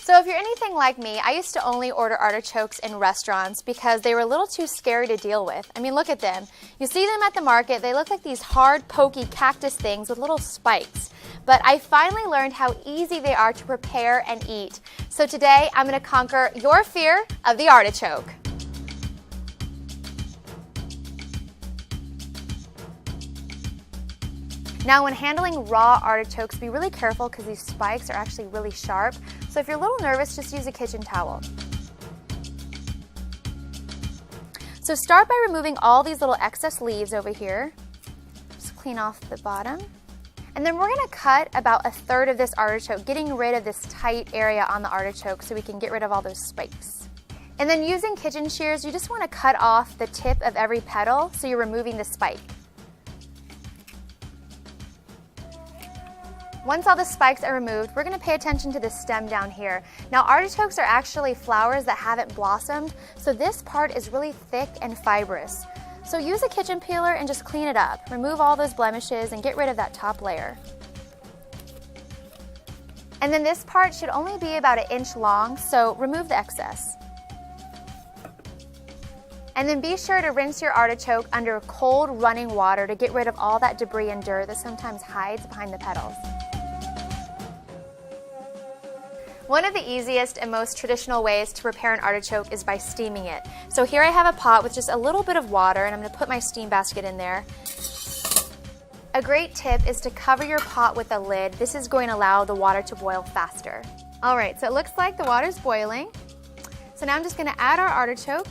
So if you're anything like me, I used to only order artichokes in restaurants because they were a little too scary to deal with. I mean, look at them. You see them at the market, they look like these hard, pokey cactus things with little spikes. But I finally learned how easy they are to prepare and eat. So today, I'm going to conquer your fear of the artichoke. Now, when handling raw artichokes, be really careful because these spikes are actually really sharp. So if you're a little nervous, just use a kitchen towel. So start by removing all these little excess leaves over here. Just clean off the bottom. And then we're going to cut about 1/3 of this artichoke, getting rid of this tight area on the artichoke so we can get rid of all those spikes. And then using kitchen shears, you just want to cut off the tip of every petal so you're removing the spike. Once all the spikes are removed, we're going to pay attention to the stem down here. Now, artichokes are actually flowers that haven't blossomed, so this part is really thick and fibrous. So use a kitchen peeler and just clean it up. Remove all those blemishes and get rid of that top layer. And then this part should only be about 1 inch long, so remove the excess. And then be sure to rinse your artichoke under cold running water to get rid of all that debris and dirt that sometimes hides behind the petals. One of the easiest and most traditional ways to prepare an artichoke is by steaming it. So here I have a pot with just a little bit of water and I'm going to put my steam basket in there. A great tip is to cover your pot with a lid. This is going to allow the water to boil faster. Alright, so it looks like the water's boiling. So now I'm just going to add our artichoke.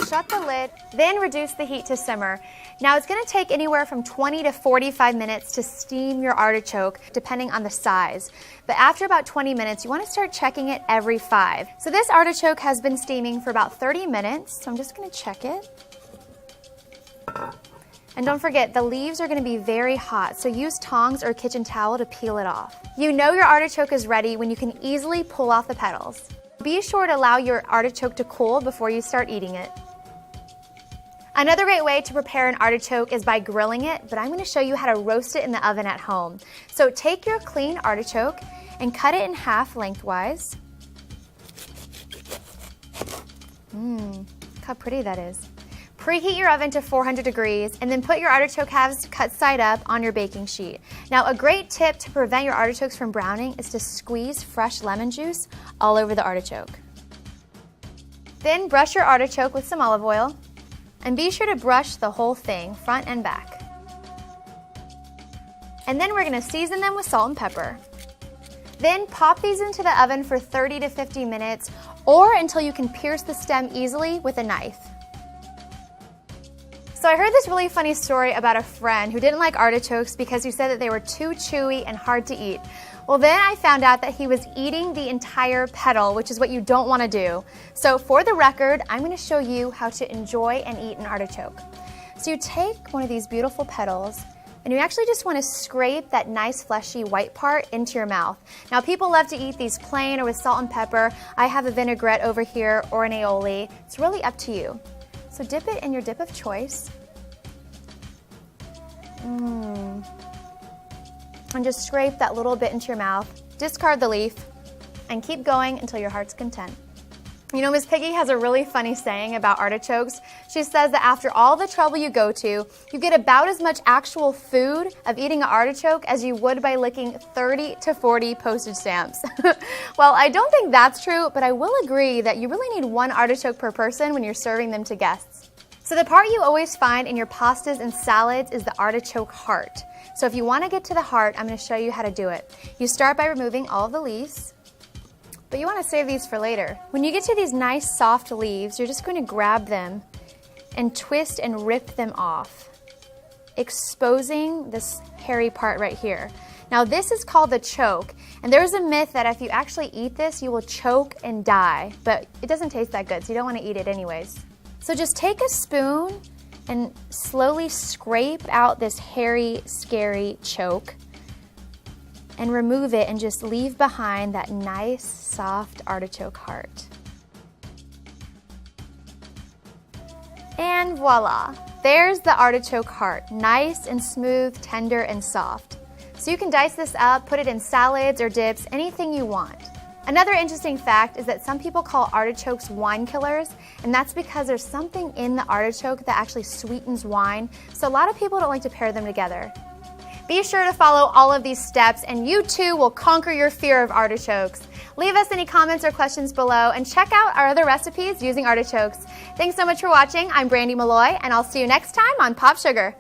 Shut the lid, then reduce the heat to simmer. Now it's going to take anywhere from 20 to 45 minutes to steam your artichoke, depending on the size. But after about 20 minutes, you want to start checking it every 5. So this artichoke has been steaming for about 30 minutes, so I'm just going to check it. And don't forget, the leaves are going to be very hot, so use tongs or a kitchen towel to peel it off. You know your artichoke is ready when you can easily pull off the petals. Be sure to allow your artichoke to cool before you start eating it. Another great way to prepare an artichoke is by grilling it, but I'm going to show you how to roast it in the oven at home. So take your clean artichoke and cut it in half lengthwise. Look how pretty that is. Preheat your oven to 400 degrees and then put your artichoke halves cut side up on your baking sheet. Now, a great tip to prevent your artichokes from browning is to squeeze fresh lemon juice all over the artichoke. Then brush your artichoke with some olive oil. And be sure to brush the whole thing, front and back. And then we're going to season them with salt and pepper. Then pop these into the oven for 30 to 50 minutes or until you can pierce the stem easily with a knife. So I heard this really funny story about a friend who didn't like artichokes because he said that they were too chewy and hard to eat. Well, then I found out that he was eating the entire petal, which is what you don't want to do. So for the record, I'm going to show you how to enjoy and eat an artichoke. So you take one of these beautiful petals and you actually just want to scrape that nice fleshy white part into your mouth. Now, people love to eat these plain or with salt and pepper. I have a vinaigrette over here or an aioli. It's really up to you. So dip it in your dip of choice. And just scrape that little bit into your mouth. Discard the leaf and keep going until your heart's content. You know, Miss Piggy has a really funny saying about artichokes. She says that after all the trouble you go to, you get about as much actual food of eating an artichoke as you would by licking 30 to 40 postage stamps. Well, I don't think that's true, but I will agree that you really need 1 artichoke per person when you're serving them to guests. So the part you always find in your pastas and salads is the artichoke heart. So if you want to get to the heart, I'm going to show you how to do it. You start by removing all of the leaves, but you want to save these for later. When you get to these nice soft leaves, you're just going to grab them and twist and rip them off, exposing this hairy part right here. Now this is called the choke, and there's a myth that if you actually eat this, you will choke and die, but it doesn't taste that good, so you don't want to eat it anyways. So just take a spoon and slowly scrape out this hairy, scary choke and remove it and just leave behind that nice, soft artichoke heart. And voila, there's the artichoke heart, nice and smooth, tender and soft. So you can dice this up, put it in salads or dips, anything you want. Another interesting fact is that some people call artichokes wine killers, and that's because there's something in the artichoke that actually sweetens wine, so a lot of people don't like to pair them together. Be sure to follow all of these steps and you too will conquer your fear of artichokes. Leave us any comments or questions below and check out our other recipes using artichokes. Thanks so much for watching. I'm Brandy Malloy and I'll see you next time on Pop Sugar.